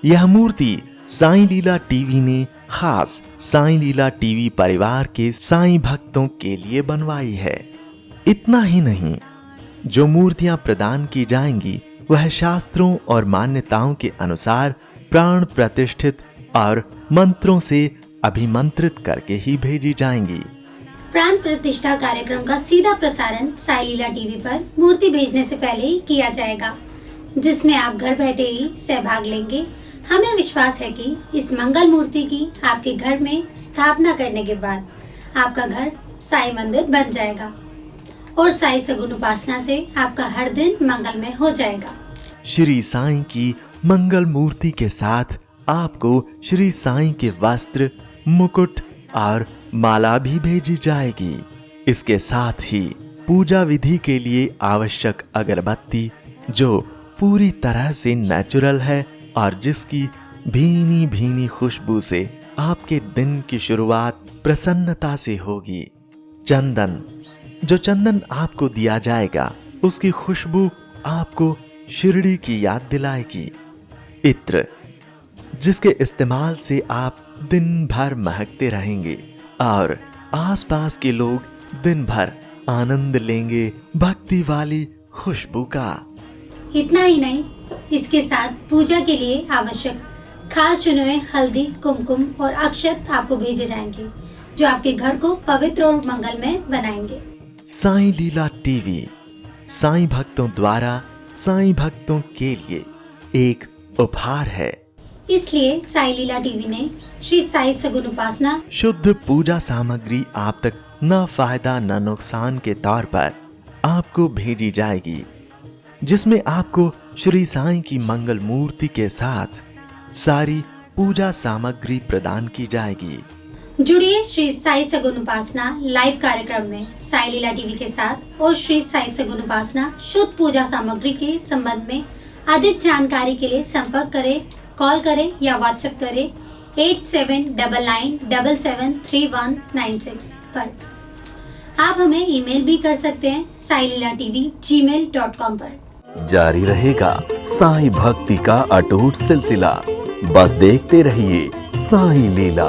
यह मूर्ति साईं लीला टीवी ने खास साईं लीला टीवी परिवार के साईं भक्तों के लिए बनवाई है। इतना ही नहीं, जो मूर्तियां प्रदान की जाएंगी वह शास्त्रों और मान्यताओं के अनुसार प्राण प्रतिष्ठित और मंत्रों से अभिमंत्रित करके ही भेजी जाएंगी। प्राण प्रतिष्ठा कार्यक्रम का सीधा प्रसारण साई लीला टीवी पर मूर्ति भेजने से पहले ही किया जाएगा, जिसमें आप घर बैठे ही सहभाग लेंगे। हमें विश्वास है कि इस मंगल मूर्ति की आपके घर में स्थापना करने के बाद आपका घर साई मंदिर बन जाएगा और साई सगुन उपासना से आपका हर दिन मंगलमय हो जाएगा। श्री साईं की मंगल मूर्ति के साथ आपको श्री साईं के वस्त्र, मुकुट और माला भी भेजी जाएगी। इसके साथ ही पूजा विधि के लिए आवश्यक अगरबत्ती, जो पूरी तरह से नेचुरल है और जिसकी भीनी भीनी खुशबू से आपके दिन की शुरुआत प्रसन्नता से होगी। चंदन, जो चंदन आपको दिया जाएगा उसकी खुशबू आपको शिरडी की याद दिलाएगी। इत्र, जिसके इस्तेमाल से आप दिन भर महकते रहेंगे और आसपास के लोग दिन भर आनंद लेंगे भक्ति वाली खुशबू का। इतना ही नहीं, इसके साथ पूजा के लिए आवश्यक खास चुने हुए हल्दी, कुमकुम और अक्षत आपको भेजे जाएंगे, जो आपके घर को पवित्र और मंगलमय बनाएंगे। साईं लीला टीवी साईं भक्तों द्वारा साईं भक्तों के लिए एक उपहार है। इसलिए साई लीला टीवी ने श्री साई सगुन उपासना शुद्ध पूजा सामग्री आप तक न फायदा न नुकसान के तौर पर आपको भेजी जाएगी, जिसमें आपको श्री साईं की मंगल मूर्ति के साथ सारी पूजा सामग्री प्रदान की जाएगी। जुड़िए श्री साई सगुन उपासना लाइव कार्यक्रम में साई लीला टीवी के साथ और श्री साई सगुन उपासना शुद्ध पूजा सामग्री के संबंध में अधिक जानकारी के लिए संपर्क करें, कॉल करें या व्हाट्सएप करें 8799773196 पर। आप हमें ईमेल भी कर सकते हैं sailila.tv@gmail.com पर। जारी रहेगा साईं भक्ति का अटूट सिलसिला। बस देखते रहिए साईं लीला।